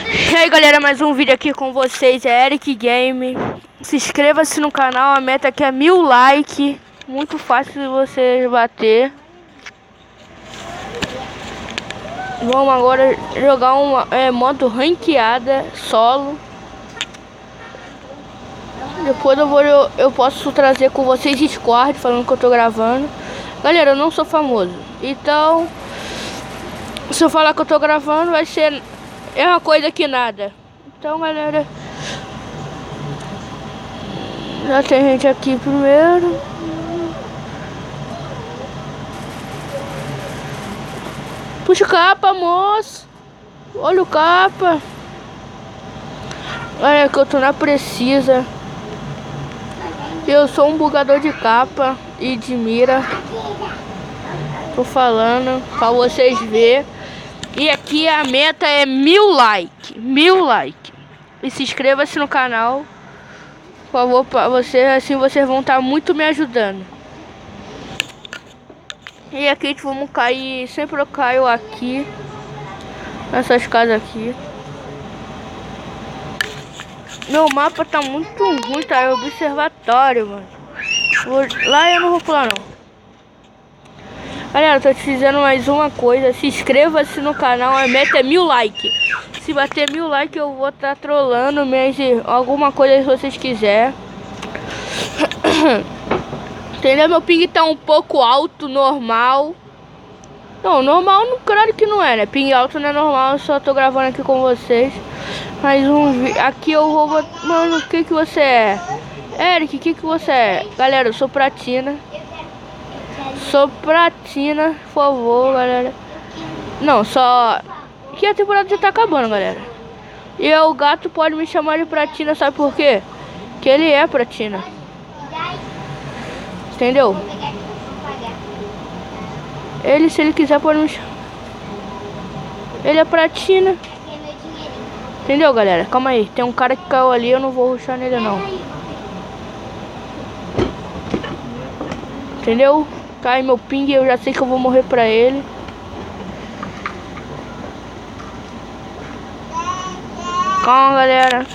E aí galera, mais um vídeo aqui com vocês, é Eric Game. Se inscreva-se no canal, a meta aqui é 1000 likes. Muito fácil de você bater. Vamos agora jogar uma modo ranqueada solo. Depois eu posso trazer com vocês Discord falando que eu tô gravando. Galera, eu não sou famoso, então se eu falar que eu tô gravando vai ser uma coisa que nada. Então galera, já tem gente aqui primeiro. Puxa o capa, moço. Olha o capa. Olha que eu tô na precisa. Eu sou um bugador de capa e de mira. Tô falando pra vocês verem. E aqui a meta é 1000 likes. 1000 likes. E se inscreva-se no canal. Por favor, para vocês, assim vocês vão estar muito me ajudando. E aqui vamos cair. Sempre eu caio aqui. Nessas casas aqui. Meu mapa tá muito ruim, tá? É observatório, mano. Lá eu não vou pular, não. Galera, tô te dizendo mais uma coisa. Se inscreva-se no canal. A meta é 1000 likes. Se bater 1000 likes, eu vou estar trolando mesmo. Alguma coisa se vocês quiserem. Entendeu? Meu ping tá um pouco alto, normal. Não, normal, claro que não é, né? Ping alto não é normal. Eu só tô gravando aqui com vocês. Mais um vídeo. Aqui eu vou... Mano, o que você é? Eric, o que você é? Galera, eu sou platina. Sou platina, por favor, galera. Não, só... Que a temporada já tá acabando, galera. E o gato pode me chamar de platina, sabe por quê? Que ele é platina. Entendeu? Ele, se ele quiser, pode me chamar. Ele é platina. Entendeu, galera? Calma aí. Tem um cara que caiu ali, eu não vou rushar nele, não. Entendeu? Cai meu ping, eu já sei que eu vou morrer pra ele. Calma, galera.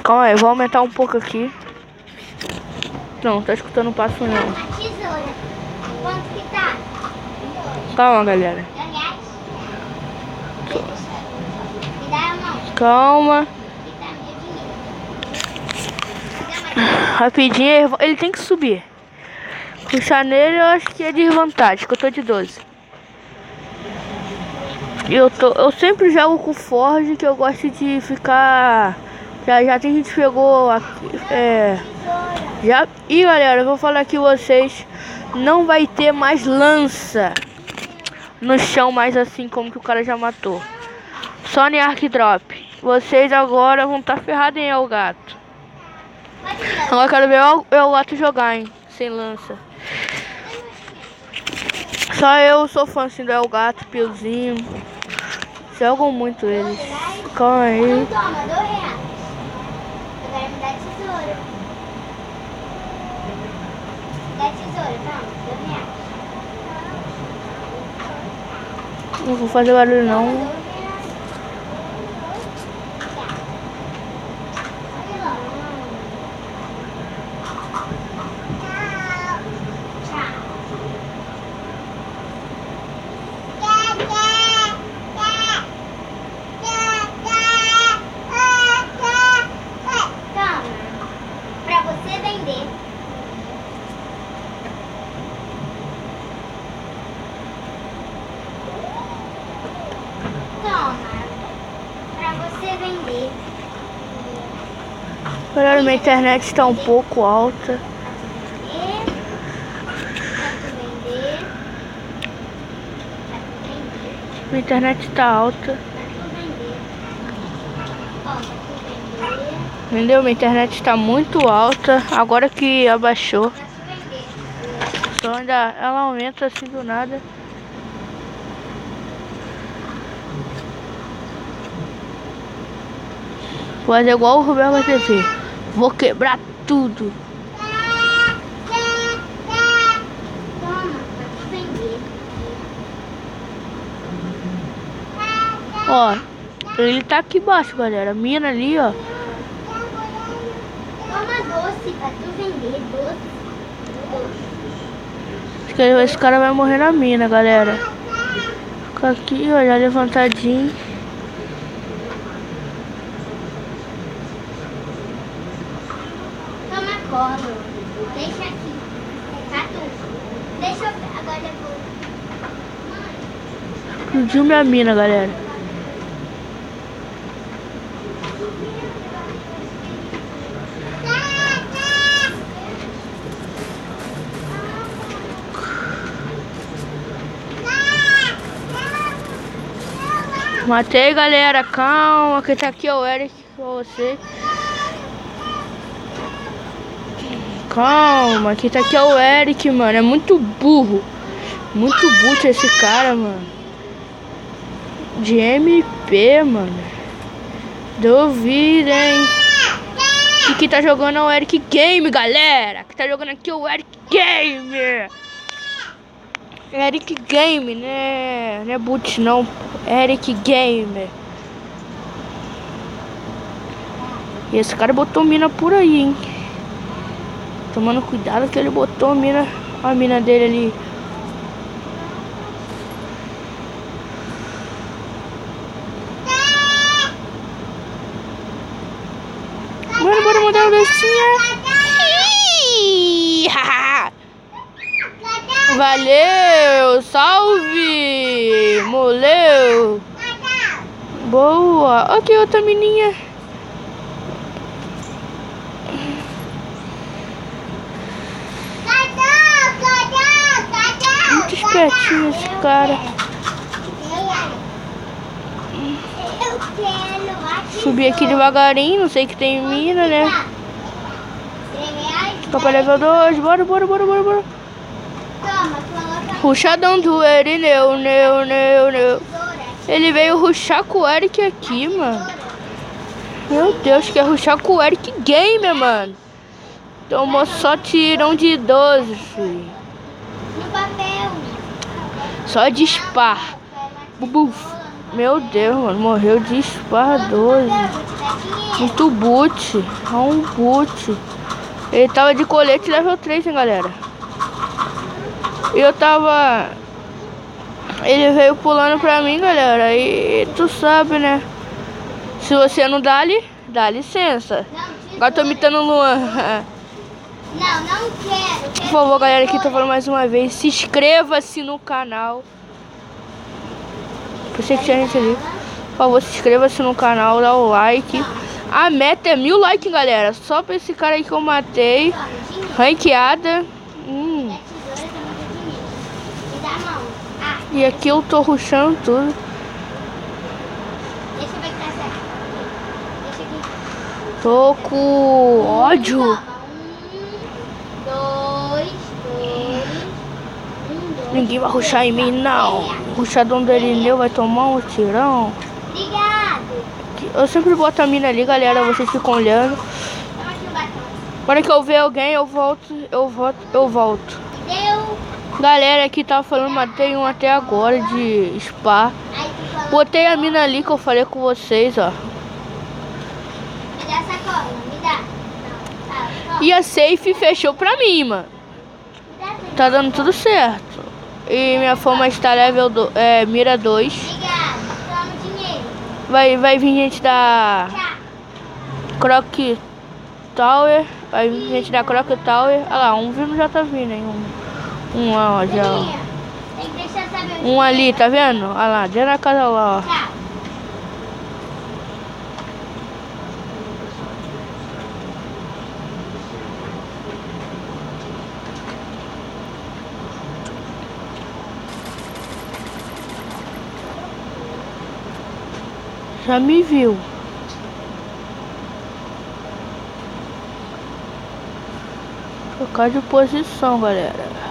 Calma aí, vou aumentar um pouco aqui. Não, tá escutando o passo não. Quanto que tá? Calma, galera. Me dá a mão. Calma. Rapidinho, ele tem que subir. Puxar nele eu acho que é desvantagem, que eu tô de 12. Eu sempre jogo com Forge, que eu gosto de ficar... Já tem gente que pegou aqui, já. E galera, eu vou falar aqui vocês, não vai ter mais lança no chão mais assim como que o cara já matou. Só em Arc Drop. Vocês agora vão estar ferrados em El Gato. Agora eu quero ver o El Gato jogar, hein, sem lança. Só eu sou fã assim do El Gato, Piozinho. Jogam muito eles. Calma aí. Toma, R$2. Agora me dá tesoura. Dá tesoura, toma, R$2. Não vou fazer barulho não. Galera, minha internet está um pouco alta. Minha internet está alta. Entendeu? Minha internet está muito alta. Agora que abaixou. Só ainda ela aumenta assim do nada. Vou fazer igual o Roberto vai dizer. Vou quebrar tudo. Toma, vou te vender. Ó, ele tá aqui embaixo, galera. A mina ali, ó. Toma doce pra tu vender, doce. Acho que esse cara vai morrer na mina, galera. Fica aqui, ó, já levantadinho. Toma cola. Deixa aqui. É catu. Deixa eu... Agora depois. Explodiu minha mina, galera. Matei, galera. Calma, que tá aqui é o Eric com você. Calma, que tá aqui é o Eric, mano. É muito burro. Muito burro esse cara, mano. De MP, mano. Duvido, hein? E que tá jogando é o Eric Game, galera. Que tá jogando aqui é o Eric Game. Eric Game, né? Não é boot, não. Eric Game. E esse cara botou mina por aí, hein? Tomando cuidado que ele botou a mina dele ali. Bora mandar uma docinha. Valeu, salve, moleu. Boa, aqui outra menina. Muito espertinho esse cara. Subir aqui devagarinho, não sei que tem mina, né? Fica pra level 2, bora. Ruxadão do Eric, neu. Ele veio ruxar com o Eric aqui, mano. Meu Deus, quer ruxar com o Eric Gamer, mano. Tomou só tirão de 12, filho. No papel. Só de spar. Buf. Meu Deus, mano, morreu de spar 12. Muito boot. É um boot. Ele tava de colete level 3, hein, galera. Eu tava... Ele veio pulando pra mim, galera. E tu sabe, né? Se você não dá ali, dá licença. Agora tô imitando o Luan. Não quero. Por favor, galera, que tô falando mais uma vez. Se inscreva-se no canal. Pensei que tinha gente ali. Por favor, se inscreva-se no canal, dá o like. A meta é 1000 likes, galera. Só pra esse cara aí que eu matei. Ranqueada. E aqui eu tô rushando tudo. Deixa eu ver que tá certo. Deixa aqui. Tô com ódio. 1, 2, 1, 2. Ninguém vai rushar em mim, não. O rushadão do Erineu vai tomar um tirão. Obrigado. Eu sempre boto a mina ali, galera. Vocês ficam olhando. Toma aqui o batom. Agora que eu ver alguém, eu volto. Deu. Galera, aqui tava falando, matei um até agora de spa. Aí tu falou. Botei a mina ali que eu falei com vocês, ó. Me dá a sacola. Me dá. Não. E a safe fechou pra mim, mano. Me dá. Tá dando tudo certo. E minha fama está level mira 2. Obrigado. Toma o dinheiro. Vai vir gente da Tchau. Croc Tower. Vai vir gente da Croc Tower. Olha lá, um vindo já tá vindo, hein? Um lá, ó, já. Menina, tem que deixar saber o Um ali, tá vendo? Olha lá, dentro da casa lá, ó. Tchau. Já me viu. Trocar de posição, galera.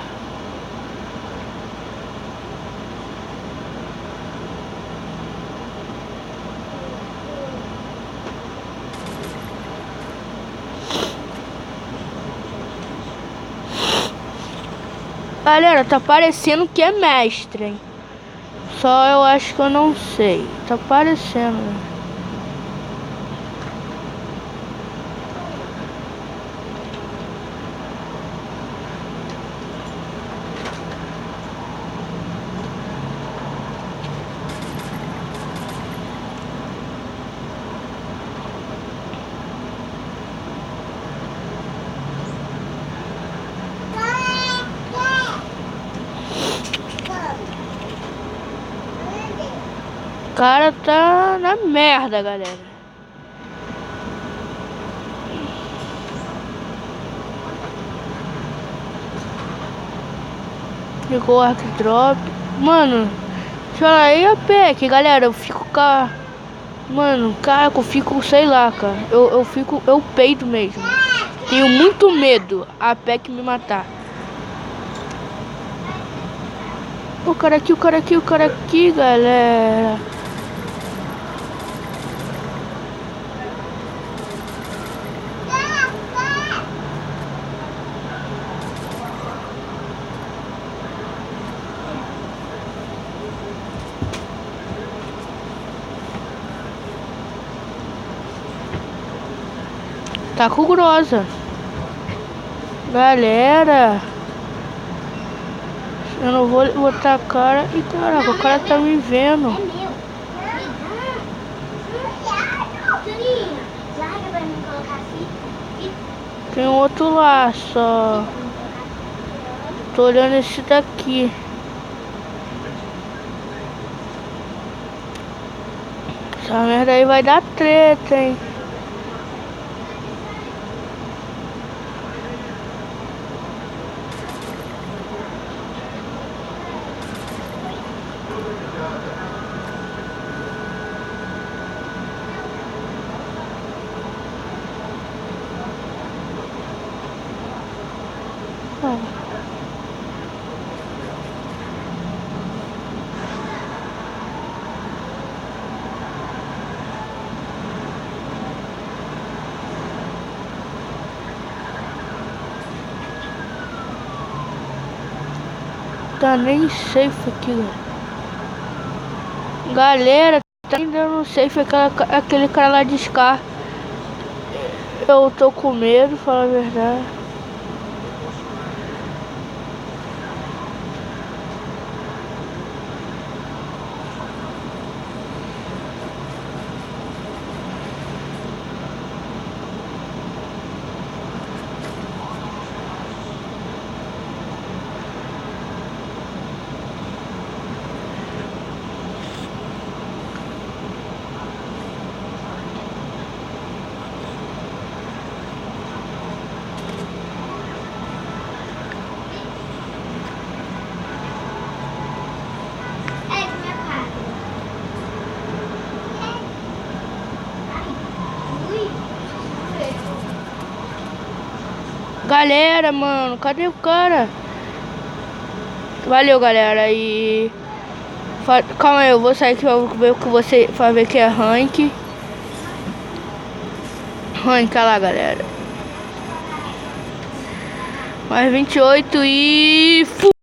Galera, tá parecendo que é mestre, hein? Só eu acho que eu não sei. Tá parecendo. O cara tá na merda, galera. Ligou o arc drop. Mano, deixa eu falar aí a PEC, galera. Eu fico com a... Mano, cara, eu fico, sei lá, cara. Eu peido mesmo. Tenho muito medo a PEC me matar. O cara aqui, galera. Tá com grossa. Galera. Eu não vou botar a cara. Ih, caraca, o cara tá me vendo. É meu. Larga pra mim colocar assim. Tem outro lá, só. Tô olhando esse daqui. Essa merda aí vai dar treta, hein. Tá nem safe aqui, galera. Tá ainda não safe aquele cara lá de Scar. Eu tô com medo, falar a verdade. Galera, mano, cadê o cara? Valeu, galera. E calma aí, eu vou sair aqui pra ver o que você vai ver que é rank. Rank, olha lá, galera. Mais 28 e...